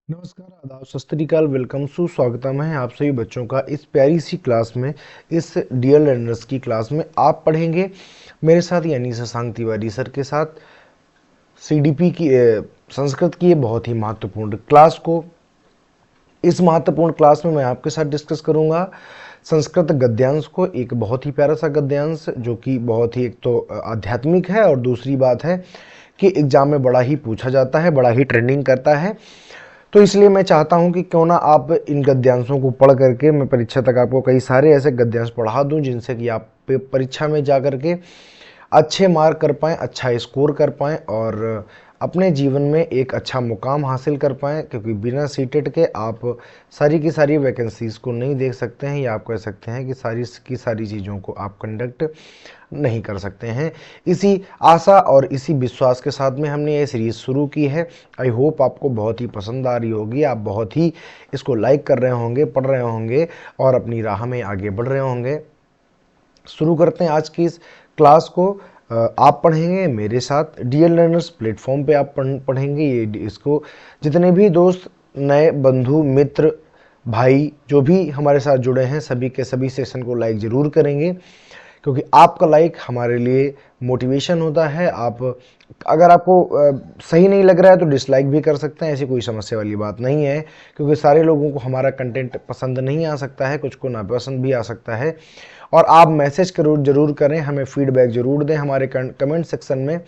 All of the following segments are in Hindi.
नमस्कार, आदाब, सत श्री अकाल, वेलकम, सुस्वागतम है आप सभी बच्चों का इस प्यारी सी क्लास में। इस डियर लर्नर्स की क्लास में आप पढ़ेंगे मेरे साथ यानी शशांक तिवारी सर के साथ सीडीपी की संस्कृत की ये बहुत ही महत्वपूर्ण क्लास को। इस महत्वपूर्ण क्लास में मैं आपके साथ डिस्कस करूंगा संस्कृत गद्यांश को, एक बहुत ही प्यारा सा गद्यांश जो कि बहुत ही एक तो आध्यात्मिक है और दूसरी बात है कि एग्जाम में बड़ा ही पूछा जाता है, बड़ा ही ट्रेंडिंग करता है। तो इसलिए मैं चाहता हूं कि क्यों ना आप इन गद्यांशों को पढ़ करके मैं परीक्षा तक आपको कई सारे ऐसे गद्यांश पढ़ा दूं जिनसे कि आप परीक्षा में जा करके अच्छे मार्क कर पाएँ, अच्छा स्कोर कर पाएँ और अपने जीवन में एक अच्छा मुकाम हासिल कर पाएँ, क्योंकि बिना सीटेट के आप सारी की सारी वैकेंसीज़ को नहीं देख सकते हैं, या आप कह सकते हैं कि सारी की सारी चीज़ों को आप कंडक्ट नहीं कर सकते हैं। इसी आशा और इसी विश्वास के साथ में हमने ये सीरीज़ शुरू की है। आई होप आपको बहुत ही पसंद आ रही होगी, आप बहुत ही इसको लाइक कर रहे होंगे, पढ़ रहे होंगे और अपनी राह में आगे बढ़ रहे होंगे। शुरू करते हैं आज की इस क्लास को। आप पढ़ेंगे मेरे साथ डियर लर्नर्स प्लेटफॉर्म पे, आप पढ़ेंगे ये इसको। जितने भी दोस्त नए बंधु मित्र भाई जो भी हमारे साथ जुड़े हैं, सभी के सभी सेशन को लाइक ज़रूर करेंगे, क्योंकि आपका लाइक हमारे लिए मोटिवेशन होता है। आप अगर आपको सही नहीं लग रहा है तो डिसलाइक भी कर सकते हैं, ऐसी कोई समस्या वाली बात नहीं है, क्योंकि सारे लोगों को हमारा कंटेंट पसंद नहीं आ सकता है, कुछ को नापसंद भी आ सकता है। और आप मैसेज जरूर करें, हमें फीडबैक ज़रूर दें, हमारे कमेंट सेक्शन में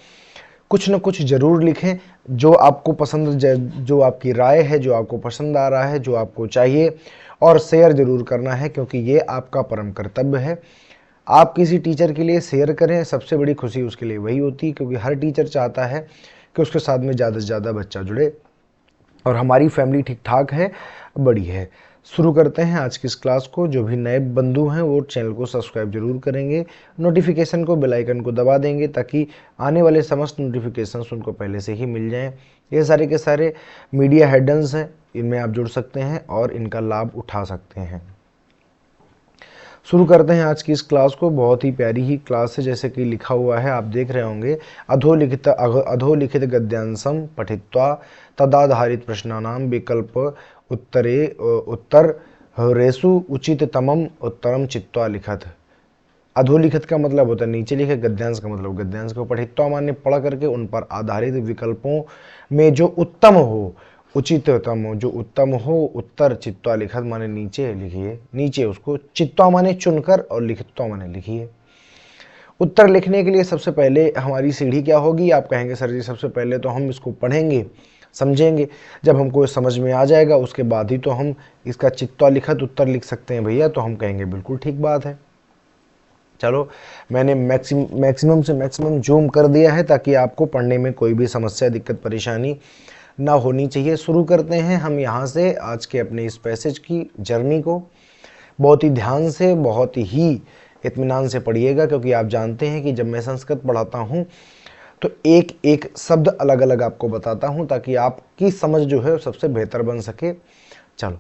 कुछ न कुछ ज़रूर लिखें जो आपको पसंद, जो आपकी राय है, जो आपको पसंद आ रहा है, जो आपको चाहिए, और शेयर ज़रूर करना है, क्योंकि ये आपका परम कर्तव्य है। आप किसी टीचर के लिए शेयर करें, सबसे बड़ी खुशी उसके लिए वही होती है, क्योंकि हर टीचर चाहता है कि उसके साथ में ज़्यादा से ज़्यादा बच्चा जुड़े, और हमारी फैमिली ठीक ठाक है, बड़ी है। शुरू करते हैं आज की इस क्लास को। जो भी नए बंधु हैं वो चैनल को सब्सक्राइब जरूर करेंगे, नोटिफिकेशन को, बेल आइकन को दबा देंगे, ताकि आने वाले समस्त नोटिफिकेशंस उनको पहले से ही मिल जाएं। ये सारे के सारे मीडिया हेडन्स हैं, इनमें आप जुड़ सकते हैं और इनका लाभ उठा सकते हैं। शुरू करते हैं आज की इस क्लास को। बहुत ही प्यारी ही क्लास है, जैसे कि लिखा हुआ है, आप देख रहे होंगे। अधोलिखित गद्यांशम पठित्वा तदाधारित प्रश्नानाम विकल्प उत्तरे उत्तर रेसु उचिततमम उत्तरम चित्वा लिखत। अधोलिखित का मतलब होता है नीचे लिखे, गद्यांश का मतलब गद्यांश को, पठित्वा माने पढ़ करके उन पर आधारित विकल्पों में जो उत्तम हो, उचिततम हो, जो उत्तम हो, उत्तर चित्वा लिखत माने नीचे लिखिए, नीचे उसको, चित्वा माने चुनकर और लिखित्वा माने लिखिए। उत्तर लिखने के लिए सबसे पहले हमारी सीढ़ी क्या होगी? आप कहेंगे सर जी सबसे पहले तो हम इसको पढ़ेंगे, समझेंगे, जब हमको समझ में आ जाएगा उसके बाद ही तो हम इसका चित्वा लिखत उत्तर लिख सकते हैं भैया। तो हम कहेंगे बिल्कुल ठीक बात है। चलो, मैंने मैक्सिमम से मैक्सिमम जूम कर दिया है ताकि आपको पढ़ने में कोई भी समस्या, दिक्कत, परेशानी ना होनी चाहिए। शुरू करते हैं हम यहाँ से आज के अपने इस पैसेज की जर्नी को। बहुत ही ध्यान से, बहुत ही इत्मीनान से पढ़िएगा, क्योंकि आप जानते हैं कि जब मैं संस्कृत पढ़ाता हूँ तो एक एक शब्द अलग अलग आपको बताता हूँ, ताकि आपकी समझ जो है सबसे बेहतर बन सके। चलो,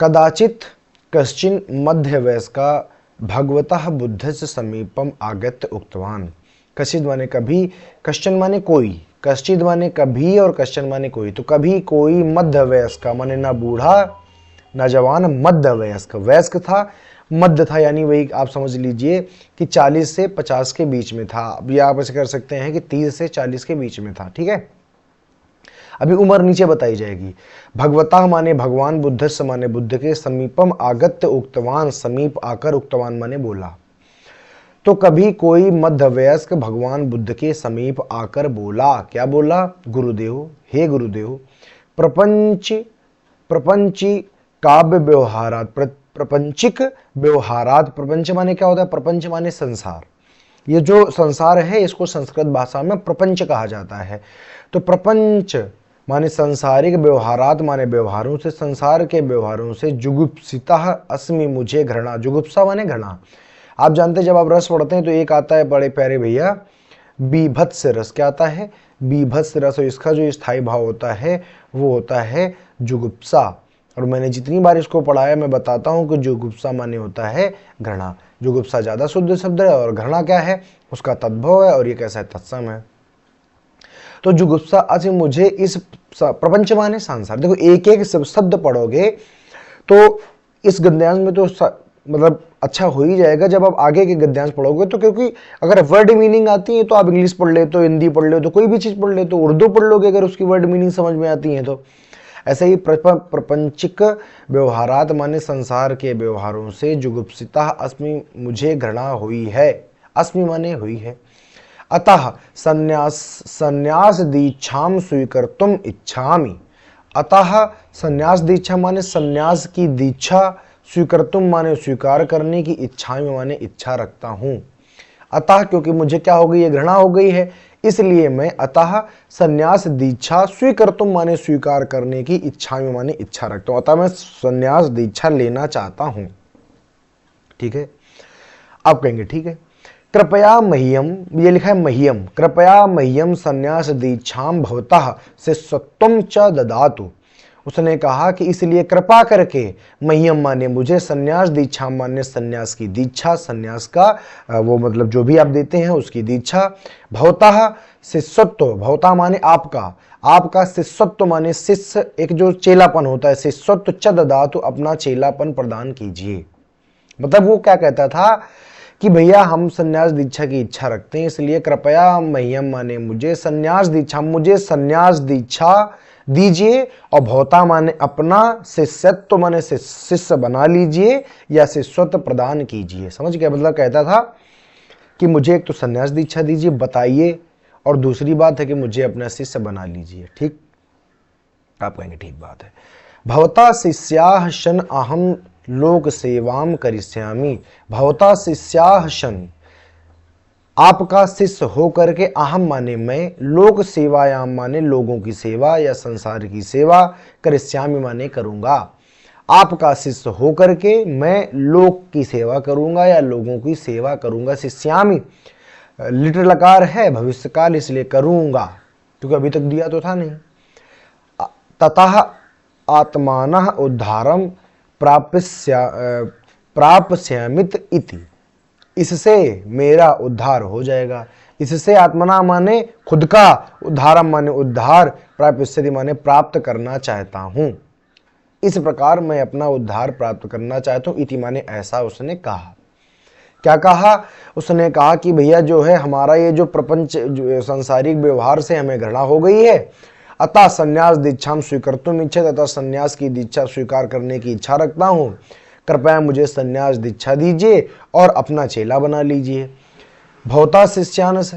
कदाचित कश्चिन मध्य वयस्का भगवतः बुद्धस्य समीपम आगत्य उक्तवान। कश्चित माने कभी, कश्चन माने कोई, कश्चित माने कभी और कश्चन माने कोई। तो कभी कोई मध्य वयस्क माने ना बूढ़ा ना जवान, मध्य वयस्क, वयस्क था, मध्य था, यानी वही आप समझ लीजिए कि 40 से 50 के बीच में था। अभी आप ऐसे कर सकते हैं कि 30 से 40 के बीच में था, ठीक है। अभी उम्र नीचे बताई जाएगी। भगवता माने भगवान, बुद्धस्य माने बुद्ध के, समीपम आगत्य उक्तवान, समीप आकर, उक्तवान माने बोला। तो कभी कोई मध्य वयस्क भगवान बुद्ध के समीप आकर बोला। क्या बोला? गुरुदेव, हे गुरुदेव, प्रपंच प्रपंची काव्य व्यवहारात, प्रपंचिक व्यवहारात। प्रपंच माने क्या होता है? प्रपंच माने संसार। ये जो संसार है इसको संस्कृत भाषा में प्रपंच कहा जाता है। तो प्रपंच माने सांसारिक, व्यवहारात माने व्यवहारों से, संसार के व्यवहारों से, जुगुप्सिता अस्मि, मुझे घृणा। जुगुप्सा माने घृणा। आप जानते हैं जब आप रस पढ़ते हैं तो एक आता है बड़े प्यारे भैया, बीभत्स रस। क्या आता है? बीभत्स रस। और इसका जो स्थायी भाव होता है वो होता है जुगुप्सा। और मैंने जितनी बार इसको पढ़ाया मैं बताता हूं कि जुगुप्सा माने होता है घृणा। जुगुप्सा ज्यादा शुद्ध शब्द है और घृणा क्या है? उसका तद्भव है, और ये कैसा है? तत्सम है। तो जुगुप्सा आज मुझे इस प्रपंच माने संसार, देखो एक एक शब्द पढ़ोगे तो इस गद्यांश में तो मतलब अच्छा हो ही जाएगा जब आप आगे के गद्यांश पढ़ोगे तो, क्योंकि अगर वर्ड मीनिंग आती है तो आप इंग्लिश पढ़ लेते हो, हिंदी पढ़ लेते हो, कोई भी चीज पढ़ लेते हो, उर्दू पढ़ लोगे अगर उसकी वर्ड मीनिंग समझ में आती है तो। ऐसे ही प्रपंचिक व्यवहारात माने संसार के व्यवहारों से जुगुप्सिता अस्मि मुझे घृणा हुई है, अस्मि माने हुई है। अतः संन्यास दीक्षाम स्वीकर्तुम इच्छामि, अतः संन्यास दीक्षा माने संन्यास की दीक्षा, स्वीकर्तुम माने स्वीकार करने की, इच्छामि माने इच्छा रखता हूं। अतः क्योंकि मुझे क्या हो गई है, घृणा हो गई है, इसलिए मैं अतः संन्यास दीक्षा स्वीकर्तुम माने स्वीकार करने की, इच्छामि माने इच्छा रखता हूं, अतः मैं संन्यास दीक्षा लेना चाहता हूं। ठीक है, आप कहेंगे ठीक है। कृपया मह्यम, ये लिखा है मह्यम, कृपया मह्यम संन्यास दीक्षाम भवतः शिष्यत्वं च ददातु। उसने कहा कि इसलिए कृपा करके, मह्यम माने मुझे, संन्यास दीक्षा माने संन्यास की दीक्षा, संन्यास का वो मतलब जो भी आप देते हैं उसकी दीक्षा, भवतः शिष्यत्व, भवता माने आपका, आपका शिष्यत्व माने शिष्य, एक जो चेलापन होता है, शिष्यत्व च ददातु, अपना चेलापन प्रदान कीजिए। मतलब वो क्या कहता था कि भैया हम संन्यास दीक्षा की इच्छा रखते हैं, इसलिए कृपया मह्यम माने मुझे, संन्यास दीक्षा मुझे संन्यास दीक्षा दीजिए, और भवता माने अपना, शिष्यत्व माने शिष्य बना लीजिए या शिष्यत्व प्रदान कीजिए। समझ गया, मतलब कहता था कि मुझे एक तो संन्यास दीक्षा दीजिए, बताइए, और दूसरी बात है कि मुझे अपना शिष्य बना लीजिए। ठीक, आप कहेंगे ठीक बात है। भवता शिष्याः शन अहम लोक सेवाम करिष्यामि, भवता शिष्याः शन, आपका शिष्य हो करके, अहम माने मैं, लोक सेवायाम माने लोगों की सेवा या संसार की सेवा, करिष्यामि माने करूंगा। आपका शिष्य हो करके मैं लोक की सेवा करूंगा या लोगों की सेवा करूंगा। शिष्यामि लिटिल लकार है भविष्यकाल, इसलिए करूंगा, क्योंकि अभी तक दिया तो था नहीं। ततः आत्मानः उद्धारम प्राप्स्यामित इति, इससे मेरा उद्धार हो जाएगा। इससे आत्मना माने खुद का, उद्धारम माने उद्धार, प्राप्स्यति माने प्राप्त करना चाहता हूं। इस प्रकार मैं अपना उद्धार प्राप्त करना चाहता हूं, इति माने ऐसा उसने कहा। क्या कहा? उसने कहा कि भैया जो है हमारा ये जो प्रपंच सांसारिक व्यवहार से हमें घृणा हो गई है, अतः संन्यास दीक्षाम स्वीकर्तुम इच्छा, तथा संन्यास की दीक्षा स्वीकार करने की इच्छा रखता हूं। कृपया मुझे संन्यास दीक्षा दीजिए और अपना चेला बना लीजिए। भवता शिष्यानस,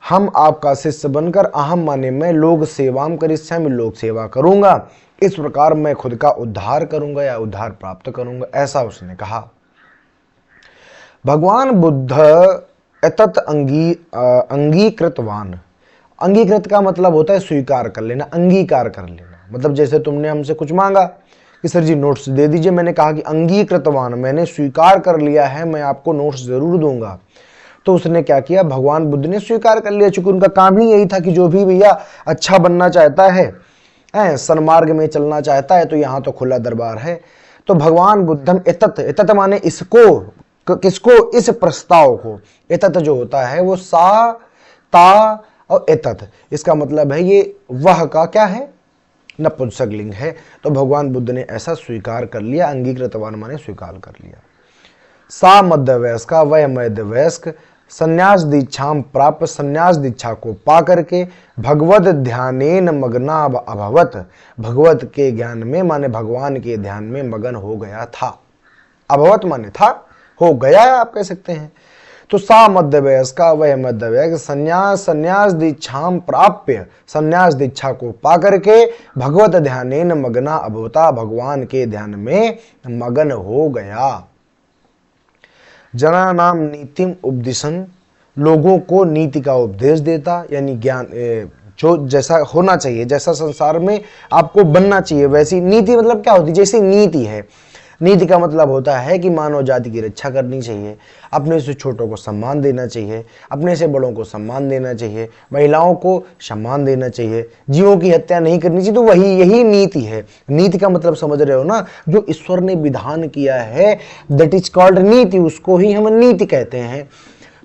हम आपका शिष्य बनकर, अहम माने मैं, लोग सेवाम करिष्यामि, लोक सेवा करूंगा। इस प्रकार मैं खुद का उद्धार करूंगा या उद्धार प्राप्त करूंगा, ऐसा उसने कहा। भगवान बुद्ध एतत् अंगीकृतवान, अंगीकृत का मतलब होता है स्वीकार कर लेना, अंगीकार कर लेना। मतलब जैसे तुमने हमसे कुछ मांगा कि सर जी नोट्स दे दीजिए, मैंने कहा कि अंगीकृतवान, मैंने स्वीकार कर लिया है, मैं आपको नोट्स जरूर दूंगा। तो उसने क्या किया, भगवान बुद्ध ने स्वीकार कर लिया, चूंकि उनका काम ही यही था कि जो भी भैया अच्छा बनना चाहता है, सन्मार्ग में चलना चाहता है, तो यहाँ तो खुला दरबार है। तो भगवान बुद्धम एतत्, एतत् माने इसको, किसको, इस प्रस्ताव को। एतत् जो होता है वो सा, ता और एतत्, इसका मतलब है ये वह का क्या है, नपुंसकलिंग है। तो भगवान बुद्ध ने ऐसा स्वीकार कर लिया, अंगीकृतवान माने स्वीकार कर लिया। सा मध्यवयस्क, वह मध्यवयस्क, संन्यास दीक्षाम प्राप्त, संन्यास दीक्षा को पा करके, भगवत ध्यानेन मग्ना अभवत, भगवत के ज्ञान में माने भगवान के ध्यान में मगन हो गया था। अभवत माने था, हो गया आप कह सकते हैं। तो सा मध्यवयस्क, वह मध्यवयस्क, संन्यास दीक्षाम प्राप्य, संन्यास दीक्षा को पा करके, भगवत ध्यानेन मग्ना अभवता, भगवान के ध्यान में मगन हो गया। जना नाम नीतिम उपदिशन, लोगों को नीति का उपदेश देता, यानी ज्ञान जो जैसा होना चाहिए, जैसा संसार में आपको बनना चाहिए वैसी नीति। मतलब क्या होती है, जैसी नीति है। नीति का मतलब होता है कि मानव जाति की रक्षा करनी चाहिए, अपने से छोटों को सम्मान देना चाहिए, अपने से बड़ों को सम्मान देना चाहिए, महिलाओं को सम्मान देना चाहिए, जीवों की हत्या नहीं करनी चाहिए। तो वही यही नीति है। नीति का मतलब समझ रहे हो ना, जो ईश्वर ने विधान किया है, दैट इज कॉल्ड नीति, उसको ही हम नीति कहते हैं।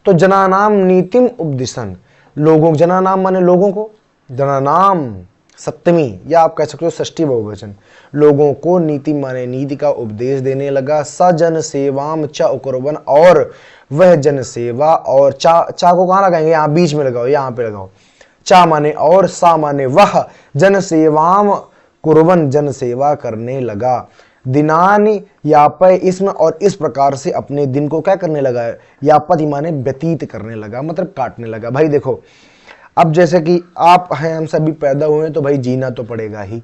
तो जनानाम नीतिम उपदिशन, लोगों, जनानाम माने लोगों को, जनानाम सप्तमी, या आप कह सकते हो षष्ठी बहुवचन। लोगों को नीति माने नीति का उपदेश देने लगा। स जन सेवाम च उकुर्वन, और वह जन सेवा, और चा को कहाँ लगाएंगे, यहाँ बीच में लगाओ, यहाँ पे लगाओ। चा माने और, सा माने वह, जन सेवाम कुर्बन, जन सेवा करने लगा। दिनानि यापय, इसमें और इस प्रकार से अपने दिन को क्या करने लगा, यापति माने व्यतीत करने लगा, मतलब काटने लगा। भाई देखो, अब जैसे कि आप हैं, हम सभी पैदा हुए हैं, तो भाई जीना तो पड़ेगा ही।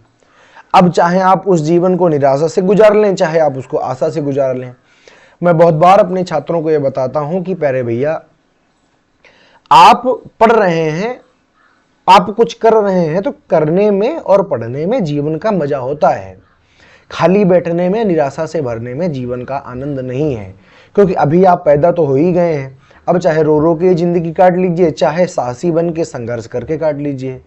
अब चाहे आप उस जीवन को निराशा से गुजार लें, चाहे आप उसको आशा से गुजार लें। मैं बहुत बार अपने छात्रों को यह बताता हूं कि प्यारे भैया, आप पढ़ रहे हैं, आप कुछ कर रहे हैं, तो करने में और पढ़ने में जीवन का मजा होता है। खाली बैठने में, निराशा से भरने में जीवन का आनंद नहीं है। क्योंकि अभी आप पैदा तो हो ही गए हैं। अब चाहे रो रो के जिंदगी काट लीजिए, चाहे साहसी बन के संघर्ष करके काट लीजिए।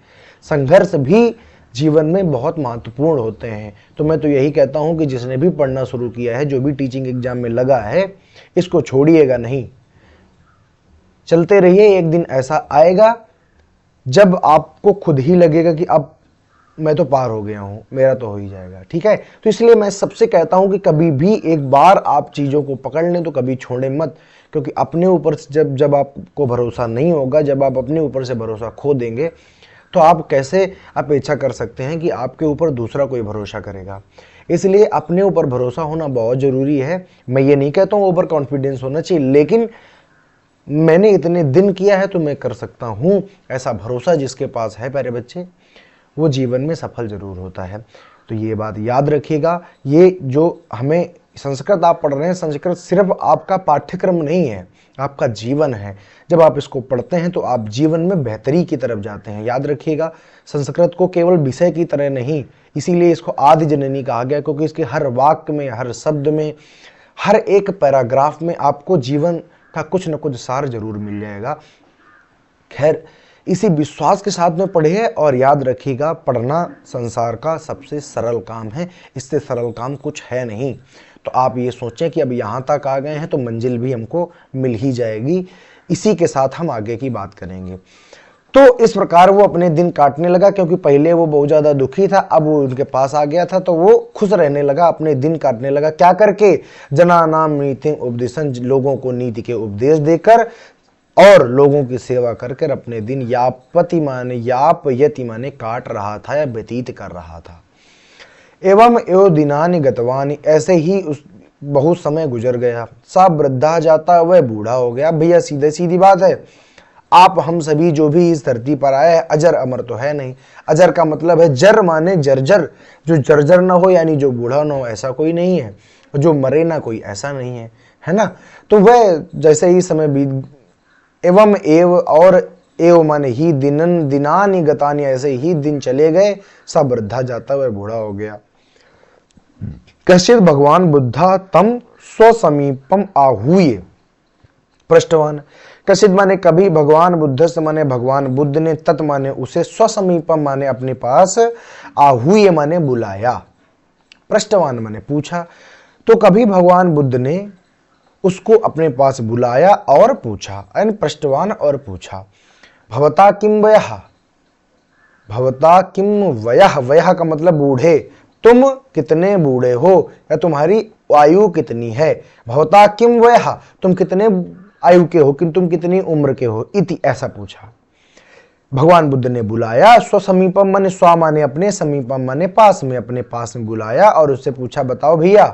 संघर्ष भी जीवन में बहुत महत्वपूर्ण होते हैं। तो मैं तो यही कहता हूं कि जिसने भी पढ़ना शुरू किया है, जो भी टीचिंग एग्जाम में लगा है, इसको छोड़िएगा नहीं, चलते रहिए। एक दिन ऐसा आएगा जब आपको खुद ही लगेगा कि अब मैं तो पार हो गया हूं, मेरा तो हो ही जाएगा। ठीक है, तो इसलिए मैं सबसे कहता हूं कि कभी भी एक बार आप चीजों को पकड़ लें तो कभी छोड़ें मत। क्योंकि अपने ऊपर जब आपको भरोसा नहीं होगा, जब आप अपने ऊपर से भरोसा खो देंगे, तो आप कैसे अपेक्षा कर सकते हैं कि आपके ऊपर दूसरा कोई भरोसा करेगा। इसलिए अपने ऊपर भरोसा होना बहुत जरूरी है। मैं ये नहीं कहता हूं ओवर कॉन्फिडेंस होना चाहिए, लेकिन मैंने इतने दिन किया है तो मैं कर सकता हूं, ऐसा भरोसा जिसके पास है प्यारे बच्चे, वो जीवन में सफल जरूर होता है। तो ये बात याद रखिएगा। ये जो हमें संस्कृत आप पढ़ रहे हैं, संस्कृत सिर्फ आपका पाठ्यक्रम नहीं है, आपका जीवन है। जब आप इसको पढ़ते हैं तो आप जीवन में बेहतरी की तरफ जाते हैं। याद रखिएगा, संस्कृत को केवल विषय की तरह नहीं, इसीलिए इसको आदि जननी कहा गया, क्योंकि इसके हर वाक्य में, हर शब्द में, हर एक पैराग्राफ में आपको जीवन का कुछ न कुछ सार जरूर मिल जाएगा। खैर, इसी विश्वास के साथ में पढ़िए और याद रखिएगा, पढ़ना संसार का सबसे सरल काम है। इससे सरल काम कुछ है नहीं। तो आप ये सोचें कि अब यहाँ तक आ गए हैं तो मंजिल भी हमको मिल ही जाएगी। इसी के साथ हम आगे की बात करेंगे। तो इस प्रकार वो अपने दिन काटने लगा, क्योंकि पहले वो बहुत ज्यादा दुखी था, अब वो उनके पास आ गया था तो वो खुश रहने लगा, अपने दिन काटने लगा। क्या करके, जनानाम नीति उपदेशन, लोगों को नीति के उपदेश देकर और लोगों की सेवा कर अपने दिन यापति माने, याप यति माने काट रहा था या व्यतीत कर रहा था। एवं एव दिनानि गतवानि, ऐसे ही उस बहुत समय गुजर गया। सा वृद्धा जाता, वह बूढ़ा हो गया। भैया सीधे सीधी बात है, आप हम सभी जो भी इस धरती पर आए हैं, अजर अमर तो है नहीं। अजर का मतलब है जर माने जर्जर, जो जर्जर ना हो यानी जो बूढ़ा ना हो, ऐसा कोई नहीं है। जो मरे ना कोई, ऐसा नहीं है, है ना। तो वह जैसे ही समय बीत, एवं एव और एव माने ही, दिनन दिनानि गतानि, ऐसे ही दिन चले गए। सब वृद्धा जाता, वह बूढ़ा हो गया। कश्चित भगवान बुद्धा तम स्वसमीपम आहूय पृष्ठवान। कश्चित माने कभी, भगवान बुद्ध से माने भगवान बुद्ध ने, तत् माने उसे, स्वसमीपम माने अपने पास, आहूय माने बुलाया, पृष्ठवान माने पूछा। तो कभी भगवान बुद्ध ने उसको अपने पास बुलाया और पूछा, यानी पृष्ठवान और पूछा, भवता किम वयः, भवता किम वयः, वयः का मतलब बूढ़े, तुम कितने बूढ़े हो या तुम्हारी आयु कितनी है। भवता किम वयः, तुम कितने आयु के हो, कि तुम कितनी उम्र के हो, इति ऐसा पूछा। भगवान बुद्ध ने बुलाया, स्वसमीपम माने, स्व माने अपने, समीपम माने पास में, अपने पास में बुलाया और उससे पूछा, बताओ भैया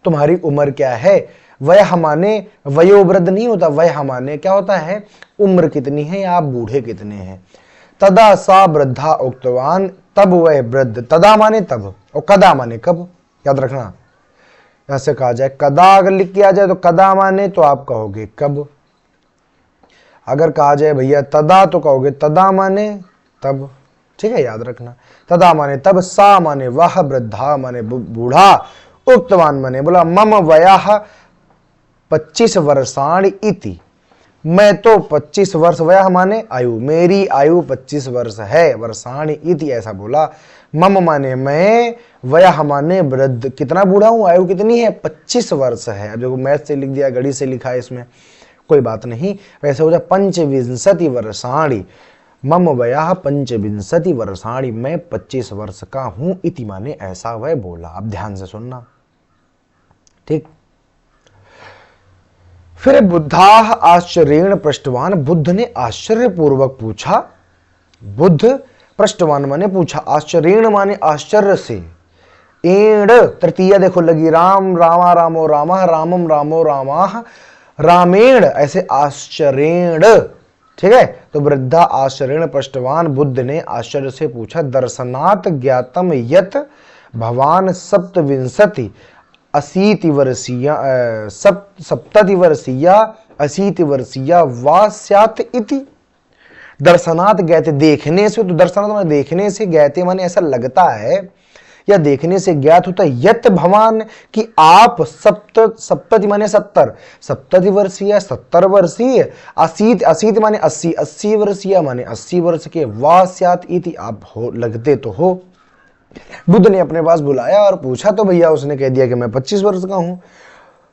तुम्हारी उम्र क्या है। वह माने वयोवृद्ध नहीं होता, वह माने क्या होता है, उम्र कितनी है या आप बूढ़े कितने हैं। तदा सा वृद्धा उक्तवान, तब वह वृद्ध, तदा माने तब और कदा माने कब, याद रखना। ऐसे कहा जाए कदा, अगर लिख के आ जाए तो कदा माने तो आप कहोगे कब, अगर कहा जाए भैया तदा तो कहोगे तदा माने तब। ठीक है, याद रखना। तदा माने तब, सा माने वह, वृद्धा माने बूढ़ा, उक्तवान माने बोला, मम वयः 25 वर्षाणि इति, मैं तो 25 वर्ष, वयः माने आयु, मेरी आयु 25 वर्ष है, वर्षाणि इति ऐसा बोला। मम माने मैं, वयः माने वृद्ध, कितना बूढ़ा हूं, आयु कितनी है, 25 वर्ष है। अब देखो मैथ से लिख दिया, घड़ी से लिखा है, इसमें कोई बात नहीं। वैसे हो जाए पंचविंशति वर्षाणि, मम वयः पंचविंशति वर्षाणि, मैं 25 वर्ष का हूं, इति माने ऐसा वह बोला। अब ध्यान से सुनना, ठीक। फिर बुद्धाः आश्चर्येण पृष्टवान, बुद्ध ने आश्चर्यपूर्वक पूछा। बुद्ध पृष्टवान माने पूछा, आश्चर्येण माने आश्चर्य से, एण तृतीया देखो लगी, राम रामा रामो रामः, रामम रामो रामाः, रामेण, ऐसे आश्चर्येण, ठीक है। तो वृद्धा आश्चर्येण पृष्टवान, बुद्ध ने आश्चर्य से पूछा, दर्शनात् ज्ञातम यत भवान सप्तविंशति अशीति वर्षीया सप्तति वर्षीया अशीति वर्षीया वा स्यात् इति। दर्शनात् ज्ञाते, देखने से, तो दर्शनात् माने देखने से, ज्ञाते माने ऐसा लगता है या देखने से ज्ञात होता है, यत भवान कि आप, सप्तति माने 70, 70 वर्षीय 70 वर्षीय, अशीत अशीत माने 80, 80 वर्षीय माने 80 वर्ष के, वा स्यात् इति आप हो, लगते तो हो। बुद्ध ने अपने पास बुलाया और पूछा, तो भैया उसने कह दिया कि मैं 25 वर्ष का हूं।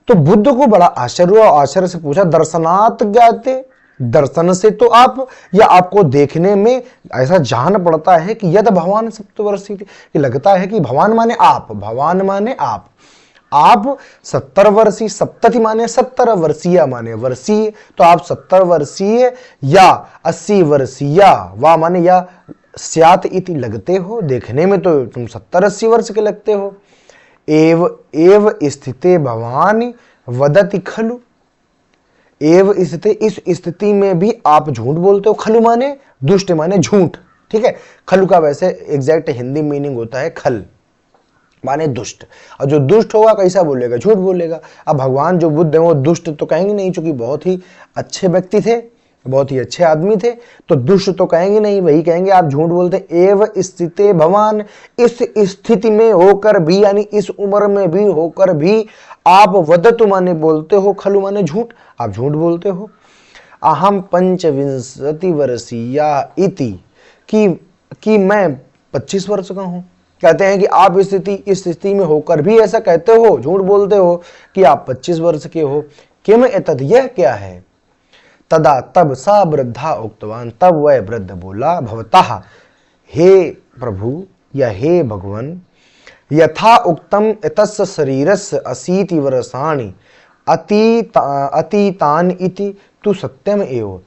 तो बुद्ध को बड़ा आश्चर्य हुआ, आश्चर्य से पूछा, दर्शनात् ज्ञाते, दर्शन से तो आप, या आपको देखने में ऐसा जान पड़ता है कि यद भगवान सप्तवर्षीय, कि लगता है कि भगवान माने आप, भगवान माने आप 70 वर्षीय, सप्तति माने 70 वर्षीय माने वर्षीय, तो आप 70 वर्षीय या 80 वर्षीय, वा माने या स्यात् इति लगते हो, देखने में तो तुम 70-80 वर्ष के लगते हो। एव स्थिते भवान वदति खलु, एव स्थिति, इस स्थिति में भी आप झूठ बोलते हो। खलु माने दुष्ट माने झूठ, ठीक है। खलु का वैसे एग्जैक्ट हिंदी मीनिंग होता है खल, माने दुष्ट, और जो दुष्ट होगा कैसा बोलेगा, झूठ बोलेगा। अब भगवान जो बुद्ध है वो दुष्ट तो कहेंगे नहीं, क्योंकि बहुत ही अच्छे व्यक्ति थे, बहुत ही अच्छे आदमी थे, तो दुष्ट तो कहेंगे नहीं, वही कहेंगे आप झूठ बोलते। एव स्थिते भवान, इस स्थिति में होकर भी, यानी इस उम्र में भी होकर भी आप वदतु माने बोलते हो, खलु माने झूठ, आप झूठ बोलते हो। अहम पंचविंशति वर्षीया इति, कि मैं 25 वर्ष का हूं। कहते हैं कि आप इस स्थिति में होकर भी ऐसा कहते हो, झूठ बोलते हो कि आप 25 वर्ष के हो। किम एतद्, यह क्या है। तदा तब सा वृद्धा उक्तवान, तब वह वृद्ध बोला, भवतः, हे प्रभु या हे भगवान, यथा उक्तम एतस्य शरीरस्य 80 वर्षाणि अतीतानि इति तु सत्यम एव।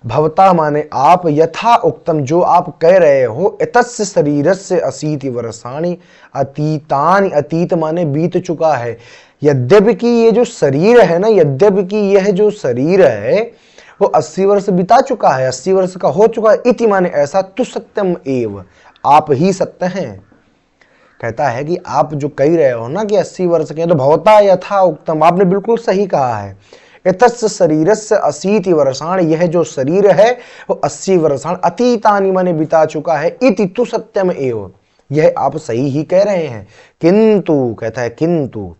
भवता माने आप, यथा उक्तम जो आप कह रहे हो, एतस्य शरीरस्य 80 वर्षाणि अतीतानि, अतीत माने बीत चुका है। यद्यपि कि ये जो शरीर है ना, यद्यपि कि यह जो शरीर है वो 80 वर्ष बिता चुका है, 80 वर्ष का हो चुका है। इति माने ऐसा, तु सत्यम एव, आप ही सत्य हैं। कहता है कि आप जो कह रहे हो ना कि 80 वर्ष के, तो भवता यथा उक्तम, आपने बिल्कुल सही कहा है। एतस्य शरीरस्य 80 वर्षाणि, यह जो शरीर है वो 80 वर्षाणि अतीतानि माने बिता चुका है। इति तु सत्यम एव, यह आप सही ही कह रहे हैं। किंतु, कहता है किंतु,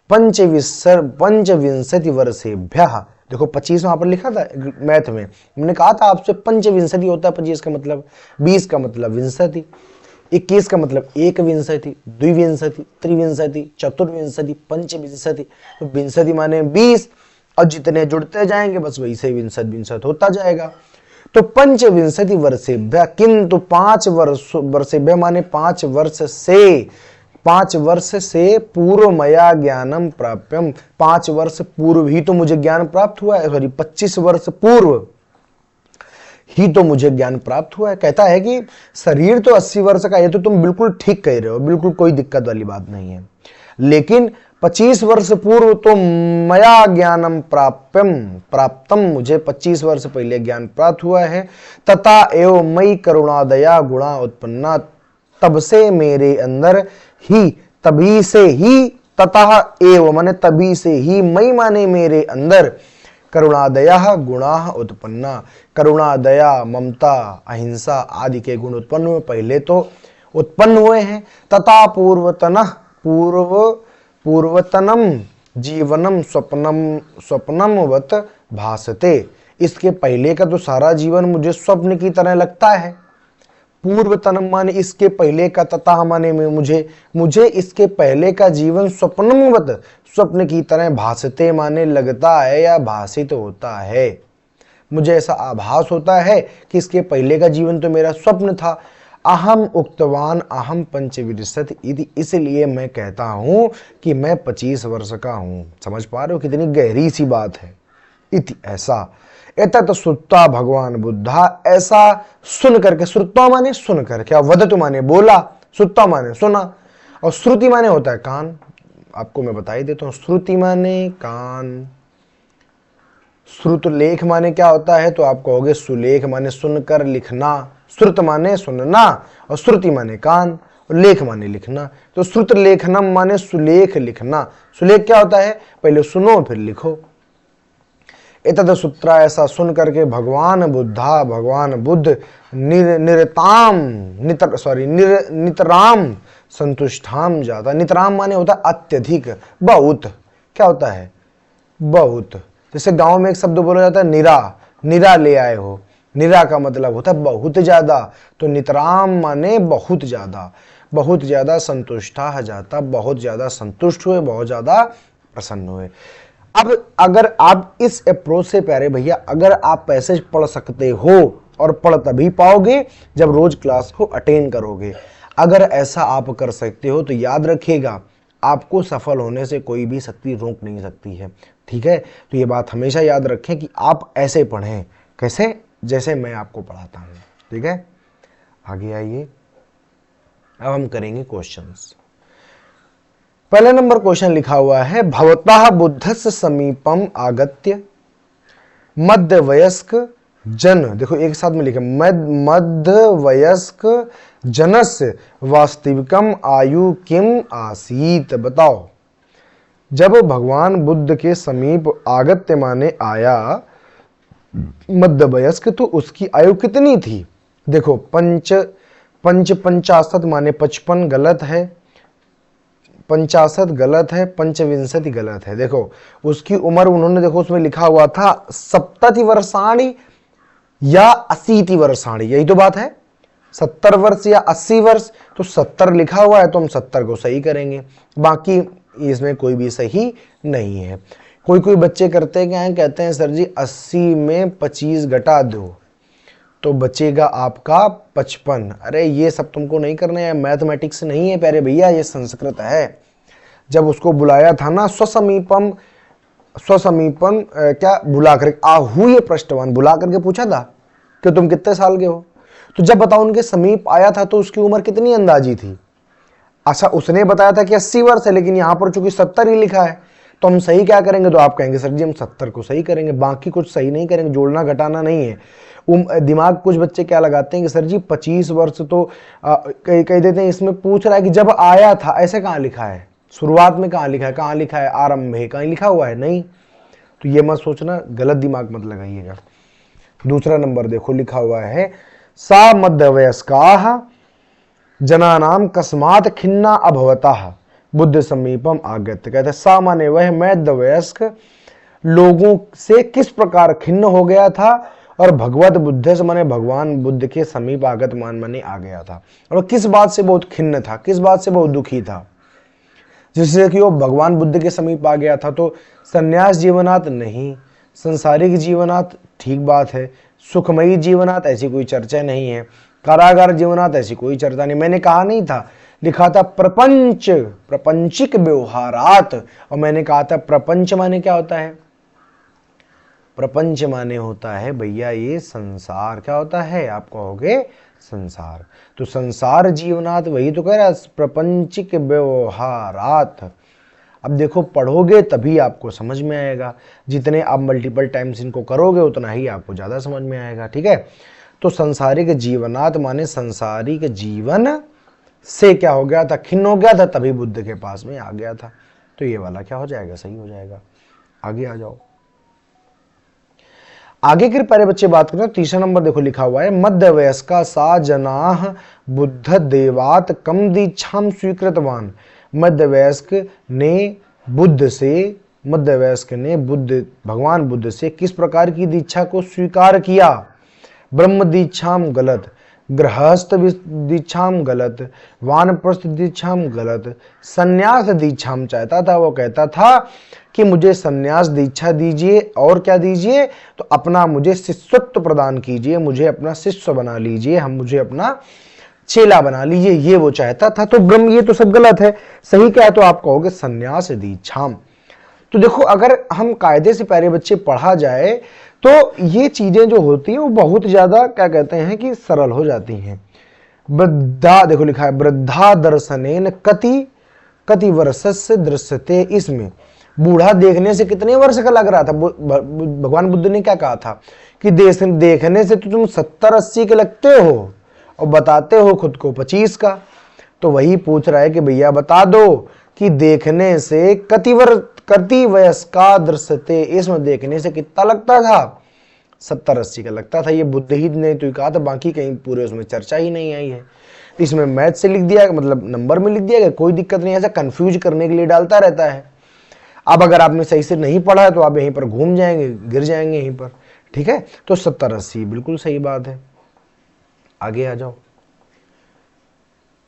पंचविंशति वर्षेभ्यः, देखो 25 वहां पर लिखा था मैथ में, हमने कहा था आपसे पंचविंशति होता है 25 का मतलब, 20 का मतलब विंशति, 21 का मतलब एक विंशति, द्विविंशति, त्रिविंशति, चतुर्विंशति, पंचविंशति। तो विंशति माने 20, और जितने जुड़ते जाएंगे बस वही से विंशत होता जाएगा। तो पंचविंशति वर्षेभ्यः, किंतु 5 वर्षेभ्यः माने 5 वर्ष से पूर्व मया ज्ञानम प्राप्यम, 5 वर्ष पूर्व ही तो मुझे ज्ञान प्राप्त हुआ है, सॉरी 25 वर्ष पूर्व ही तो मुझे ज्ञान प्राप्त हुआ है। कहता है कि शरीर तो 80 वर्ष का, ये तो तुम बिल्कुल ठीक कह रहे हो, बिल्कुल कोई दिक्कत वाली बात नहीं है, लेकिन 25 वर्ष पूर्व तो मया ज्ञानम प्राप्तम, मुझे 25 वर्ष पहले ज्ञान प्राप्त हुआ है। तथा एवं मई करुणादया गुणा उत्पन्ना, तब से मेरे अंदर ही, तभी से ही, ततः एव माने तभी से ही, मई माने मेरे अंदर, करुणादया गुणा उत्पन्ना, करुणा, दया, ममता, अहिंसा आदि के गुण उत्पन्न हुए, पहले तो उत्पन्न हुए हैं। तथा पूर्वतनम जीवनम स्वप्नमवत भासते, इसके पहले का तो सारा जीवन मुझे स्वप्न की तरह लगता है। पूर्वतनम माने इसके पहले का, तथा माने में मुझे इसके पहले का जीवन स्वप्नमवत, स्वप्न की तरह भासते माने लगता है या भासित होता है। मुझे ऐसा आभास होता है कि इसके पहले का जीवन तो मेरा स्वप्न था। अहम उक्तवान अहम पंचविंशति इति, इसलिए मैं कहता हूं कि मैं 25 वर्ष का हूं। समझ पा रहे हो कितनी गहरी सी बात है। इति, ऐसा। एतत् श्रुत्वा भगवान बुद्धा, ऐसा सुन करके, श्रुत्वा माने सुन कर, क्या वदतु माने बोला, श्रुत्वा माने सुना, और श्रुति माने होता है कान। आपको मैं बता ही देता हूं, श्रुति माने कान, श्रुत लेख माने क्या होता है, तो आप कहोगे सुलेख माने सुनकर लिखना, श्रुत माने सुनना, और श्रुति माने कान, और लेख माने लिखना। तो श्रुत लेखनम माने सुलेख लिखना। सुलेख क्या होता है, पहले सुनो फिर लिखो। एतद सूत्रा, ऐसा सुन करके भगवान बुद्ध नितराम संतुष्टाम जाता। नितराम माने होता है अत्यधिक, बहुत। क्या होता है, बहुत। जैसे गांव में एक शब्द बोला जाता है निरा, निरा ले आए हो। निरा का मतलब होता है बहुत ज्यादा, तो नितराम माने बहुत ज्यादा, बहुत ज्यादा संतुष्टा जाता, बहुत ज्यादा संतुष्ट हुए, बहुत ज्यादा प्रसन्न हुए। अब अगर आप इस अप्रोच से प्यारे भैया, अगर आप पैसेज पढ़ सकते हो, और पढ़ तभी पाओगे जब रोज क्लास को अटेंड करोगे। अगर ऐसा आप कर सकते हो तो याद रखिएगा, आपको सफल होने से कोई भी शक्ति रोक नहीं सकती है। ठीक है, तो ये बात हमेशा याद रखें कि आप ऐसे पढ़ें। कैसे, जैसे मैं आपको पढ़ाता हूं। ठीक है, आगे आइए, अब हम करेंगे क्वेश्चंस। पहले नंबर क्वेश्चन लिखा हुआ है, भवतः बुद्धस्य समीपम आगत्य मध्य वयस्क जन, देखो एक साथ में लिखे, मध्य वयस्क जनस्य वास्तविकम आयु किम आसीत। बताओ, जब भगवान बुद्ध के समीप आगत्य माने आया मध्य वयस्क, तो उसकी आयु कितनी थी। देखो, पंचाशत माने 55 गलत है, 65 गलत है, पंचविंशति गलत है। देखो उसकी उम्र उन्होंने, देखो उसमें लिखा हुआ था 70 वर्षाणी या 80 वर्षाणी, यही तो बात है, 70 वर्ष या 80 वर्ष। तो 70 लिखा हुआ है तो हम 70 को सही करेंगे, बाकी इसमें कोई भी सही नहीं है। कोई बच्चे करते हैं क्या है, कहते हैं सर जी 80 में 25 घटा दो तो बचेगा आपका 55। अरे ये सब तुमको नहीं करना है, मैथमेटिक्स नहीं है प्यारे भैया, ये संस्कृत है। जब उसको बुलाया था ना स्वसमीपम क्या बुला कर आहूय पृष्ठवान, बुला करके पूछा था कि तुम कितने साल के हो, तो जब बताओ उनके समीप आया था तो उसकी उम्र कितनी अंदाजी थी। अच्छा, उसने बताया था कि 80 वर्ष है, लेकिन यहां पर चूंकि 70 ही लिखा है, तो हम सही क्या करेंगे, तो आप कहेंगे सर जी हम 70 को सही करेंगे, बाकी कुछ सही नहीं करेंगे, जोड़ना घटाना नहीं है। दिमाग कुछ बच्चे क्या लगाते हैं कि सर जी 25 वर्ष तो कह देते हैं, इसमें पूछ रहा है कि जब आया था, ऐसे कहाँ लिखा है, शुरुआत में कहाँ लिखा है, कहाँ लिखा है आरंभ है, कहीं लिखा हुआ है नहीं। तो ये मत सोचना, गलत दिमाग मत लगाइएगा। दूसरा नंबर देखो, लिखा हुआ है सा मध्य वयस्का जनानाम कस्मात खिन्ना अभवतः बुद्ध समीपम आगत्य। कहते सा माने वह मध्य वयस्क लोगों से किस प्रकार खिन्न हो गया था, और भगवत बुद्ध से माने भगवान बुद्ध के समीप आगत माने आ गया था। और किस बात से बहुत खिन्न था, किस बात से बहुत दुखी था, जिससे कि वो भगवान बुद्ध के समीप आ गया था। तो संन्यास जीवनात नहीं, संसारिक जीवनात ठीक बात है, सुखमयी जीवनात ऐसी कोई चर्चा नहीं है, कारागार जीवनात ऐसी कोई चर्चा नहीं। मैंने कहा नहीं था, लिखा था प्रपंच, प्रपंचिक व्यवहारात, और मैंने कहा था प्रपंच माने क्या होता है, प्रपंच माने होता है भैया ये संसार। क्या होता है, आप कहोगे संसार। तो संसार जीवनात वही तो कह रहा है, प्रपंचिक व्यवहारात। अब देखो पढ़ोगे तभी आपको समझ में आएगा, जितने आप मल्टीपल टाइम्स इनको करोगे उतना ही आपको ज्यादा समझ में आएगा। ठीक है, तो संसारिक जीवनात माने संसारिक जीवन से क्या हो गया था, खिन्न हो गया था, तभी बुद्ध के पास में आ गया था। तो ये वाला क्या हो जाएगा, सही हो जाएगा। आगे आ जाओ, आगे के प्यारे बच्चे बात करें। तीसरा नंबर देखो लिखा हुआ है मध्य वयस्का सा जनाह बुद्ध देवात कम दीक्षाम स्वीकृतवान। मध्य वयस्क ने भगवान बुद्ध से किस प्रकार की दीक्षा को स्वीकार किया। ब्रह्म दीक्षाम गलत, गृहस्थ दीक्षाम गलत, वानप्रस्थ दीक्षाम गलत, सन्यास दीक्षाम चाहता था। वो कहता था कि मुझे सन्यास दीक्षा दीजिए और क्या दीजिए, तो अपना मुझे शिष्यत्व प्रदान कीजिए, मुझे अपना शिष्य बना लीजिए, हम मुझे अपना चेला बना लीजिए, ये वो चाहता था। तो ब्रह्म, ये तो सब गलत है। सही क्या है, तो आप कहोगे सन्यास दीक्षाम। तो देखो, अगर हम कायदे से प्यारे बच्चे पढ़ा जाए तो ये चीजें जो होती है वो बहुत ज्यादा क्या कहते हैं कि सरल हो जाती हैं। वृद्धा, देखो लिखा है वृद्धा दर्शनेन कति कति वर्षस्य दृश्यते। इसमें बूढ़ा देखने से कितने वर्ष का लग रहा था। भगवान बुद्ध ने क्या कहा था कि देखने से तो तुम 70-80 के लगते हो और बताते हो खुद को 25 का। तो वही पूछ रहा है कि भैया बता दो कि देखने से कति वयस्का दृश्यते, इसमें देखने से कितना लगता था, 70-80 का लगता था। ये बुद्ध ही ने तो कहा था, बाकी कहीं पूरे उसमें चर्चा ही नहीं आई है। इसमें मैथ से लिख दिया, मतलब नंबर में लिख दिया गया, कोई दिक्कत नहीं, ऐसा कंफ्यूज करने के लिए डालता रहता है। अब अगर आपने सही से नहीं पढ़ा है तो आप यहीं पर घूम जाएंगे, गिर जाएंगे यहीं पर, ठीक है। तो 70-80 बिल्कुल सही बात है। आगे आ जाओ।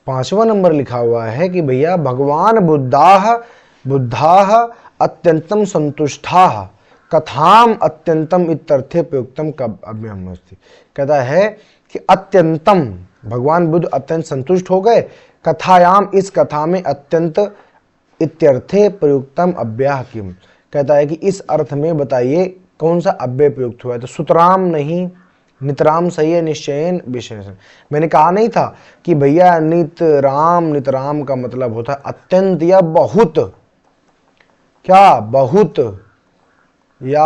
5वां नंबर लिखा हुआ है कि भैया भगवान बुद्धाः अत्यंतम संतुष्टाः कथाम अत्यंतम इत्यर्थे प्रयुक्तम काव्यम अस्ति। कहता है कि अत्यंतम, भगवान बुद्ध अत्यंत संतुष्ट हो गए, कथायाम, इस कथा में, अत्यंत इत्यर्थे प्रयुक्तम अव्यय किम। कहता है कि इस अर्थ में बताइए कौन सा अव्यय प्रयुक्त हुआ है। तो सुतराम नहीं, नितराम सही है, निश्चयन विशेषण। मैंने कहा नहीं था कि भैया नितराम का मतलब होता है अत्यंत या बहुत, क्या बहुत या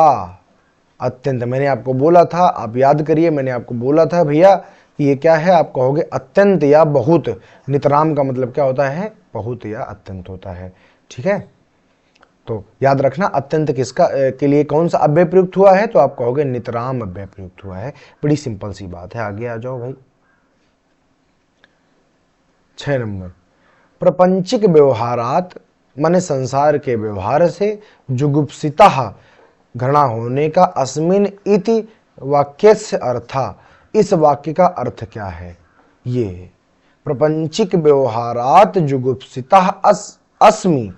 अत्यंत। मैंने आपको बोला था, आप याद करिए, मैंने आपको बोला था भैया कि ये क्या है, आप कहोगे अत्यंत या बहुत। नितराम का मतलब क्या होता है, बहुत या अत्यंत होता है, ठीक है। तो याद रखना अत्यंत किसका के लिए कौन सा अव्यय प्रयुक्त हुआ है, तो आप कहोगे नितराम अव्यय प्रयुक्त हुआ है। बड़ी सिंपल सी बात है। आगे आ जाओ भाई। 6 नंबर, प्रपंचिक व्यवहारात, माने संसार के व्यवहार से, जुगुप्सिता घृणा होने का, अस्मिन इति वाक्यस्य अर्था, इस वाक्य का अर्थ क्या है। ये प्रपंचिक व्यवहारात जुगुप्सिता अस्मि,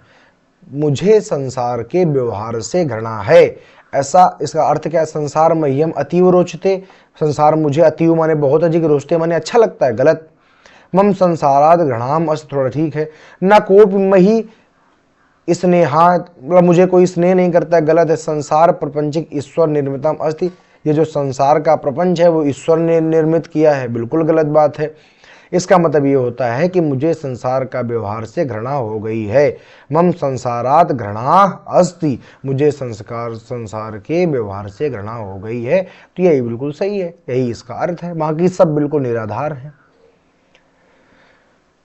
मुझे संसार के व्यवहार से घृणा है, ऐसा इसका अर्थ क्या है। संसार मह्यम अतीव रोचते, संसार मुझे अतीव माने बहुत अधिक, रोचते माने अच्छा लगता है, गलत। मम संसारात घृणाम अस्त, थोड़ा ठीक है। न कोप मही स्नेहात, मतलब मुझे कोई स्नेह नहीं करता है, गलत है। संसार प्रपंचिक ईश्वर निर्मितम अस्ति, ये जो संसार का प्रपंच है वो ईश्वर ने निर्मित किया है, बिल्कुल गलत बात है। इसका मतलब ये होता है कि मुझे संसार का व्यवहार से घृणा हो गई है। मम संसारात घृणा अस्ति, मुझे संसार के व्यवहार से घृणा हो गई है। तो यही बिल्कुल सही है, यही इसका अर्थ है, बाकी सब बिल्कुल निराधार है।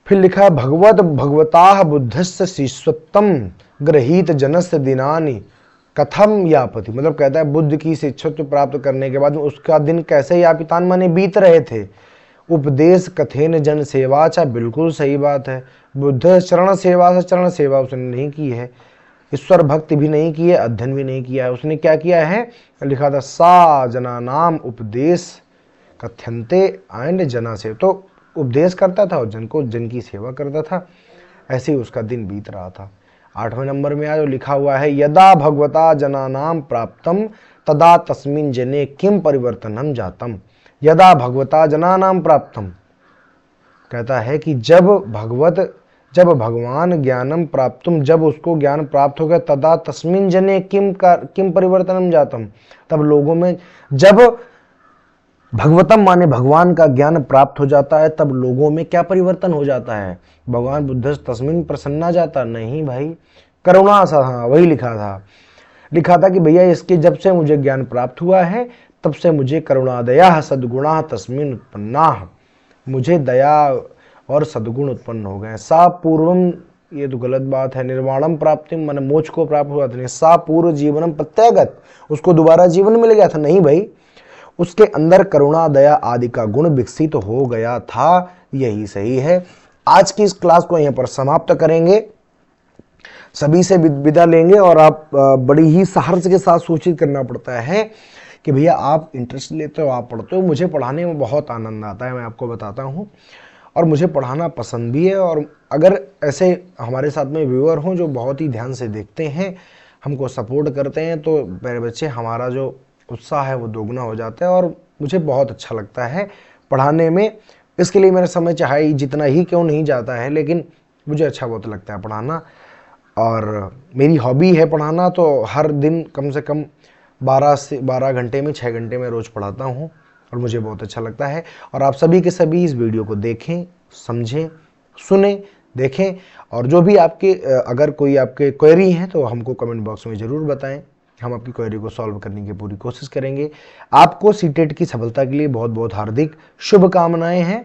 फिर लिखा है भगवता बुद्धस्य शिष्यत्वम गृहीत जनस्य दिनानि कथम यापति, मतलब कहता है बुद्ध की शिष्यत्व प्राप्त करने के बाद उसका दिन कैसे यापितान माने बीत रहे थे। उपदेश कथेन जन सेवा चा, बिल्कुल सही बात है। बुद्ध चरण सेवा उसने नहीं की है, ईश्वर भक्ति भी नहीं की है, अध्ययन भी नहीं किया है। उसने क्या किया है, लिखा था सा जना नाम उपदेश कथ्यंते एंड जना से, तो उपदेश करता था और जन की सेवा करता था। ऐसे ही उसका दिन बीत रहा था। 8वें नंबर में आज लिखा हुआ है यदा भगवता जनानाम प्राप्तम तदा तस्मिन् जने किम परिवर्तनम जातम। यदा भगवता जनानाम प्राप्तम, कहता है कि जब भगवान ज्ञानम प्राप्तुम, जब उसको ज्ञान प्राप्त हो गया, तदा तस्मिन् जने किम परिवर्तनम जातम, तब लोगों में, जब भगवतम माने भगवान का ज्ञान प्राप्त हो जाता है, तब लोगों में क्या परिवर्तन हो जाता है। भगवान बुद्ध तस्मिन् प्रसन्ना जाता, नहीं भाई, करुणा सा, हाँ वही लिखा था कि भैया इसके जब से मुझे ज्ञान प्राप्त हुआ है तब से मुझे करुणादया सद्गुणा तस्मिन् उत्पन्ना, मुझे दया और सद्गुण उत्पन्न हो गए। सा पूर्वम, ये तो गलत बात है, निर्वाणम प्राप्ति माने मोक्ष को प्राप्त हुआ था, सा पूर्व जीवनम प्रत्यागत, उसको दोबारा जीवन मिल गया था, नहीं भाई, उसके अंदर करुणा दया आदि का गुण विकसित हो गया था, यही सही है। आज की इस क्लास को यहाँ पर समाप्त करेंगे, सभी से विदा लेंगे और आप बड़ी ही साहस के साथ सूचित करना पड़ता है कि भैया आप इंटरेस्ट लेते हो, आप पढ़ते हो। मुझे पढ़ाने में बहुत आनंद आता है, मैं आपको बताता हूँ, और मुझे पढ़ाना पसंद भी है। और अगर ऐसे हमारे साथ में व्यूअर हों जो बहुत ही ध्यान से देखते हैं, हमको सपोर्ट करते हैं, तो मेरे बच्चे हमारा जो उत्साह है वो दोगुना हो जाता है और मुझे बहुत अच्छा लगता है पढ़ाने में। इसके लिए मेरा समय चाहे जितना ही क्यों नहीं जाता है, लेकिन मुझे अच्छा बहुत लगता है पढ़ाना, और मेरी हॉबी है पढ़ाना। तो हर दिन कम से कम 12 घंटे में 6 घंटे में रोज़ पढ़ाता हूँ और मुझे बहुत अच्छा लगता है। और आप सभी के सभी इस वीडियो को देखें, समझें, सुने, देखें, और जो भी आपके अगर कोई आपके क्वेरी हैं तो हमको कमेंट बॉक्स में ज़रूर बताएं। हम आपकी क्वेरी को सॉल्व करने की पूरी कोशिश करेंगे। आपको सीटेट की सफलता के लिए बहुत बहुत हार्दिक शुभकामनाएं हैं,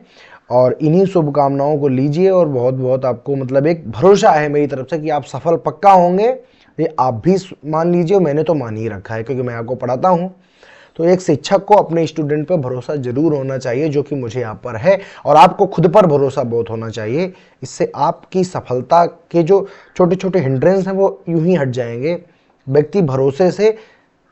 और इन्हीं शुभकामनाओं को लीजिए। और बहुत बहुत आपको मतलब एक भरोसा है मेरी तरफ से कि आप सफल पक्का होंगे, ये आप भी मान लीजिए। मैंने तो मान ही रखा है क्योंकि मैं आपको पढ़ाता हूँ। तो एक शिक्षक को अपने स्टूडेंट पर भरोसा जरूर होना चाहिए, जो कि मुझे यहाँ पर है, और आपको खुद पर भरोसा बहुत होना चाहिए। इससे आपकी सफलता के जो छोटे छोटे हिंड्रेंस हैं वो यूं ही हट जाएंगे। व्यक्ति भरोसे से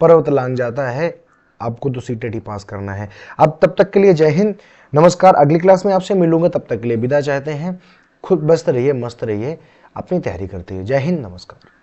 पर्वत लांघ जाता है। आपको तो सीटेट ही पास करना है। अब तब तक के लिए जय हिंद, नमस्कार। अगली क्लास में आपसे मिलूंगा, तब तक के लिए विदा चाहते हैं। खुद व्यस्त रहिए, मस्त रहिए, अपनी तैयारी करते रहिए। जय हिंद, नमस्कार।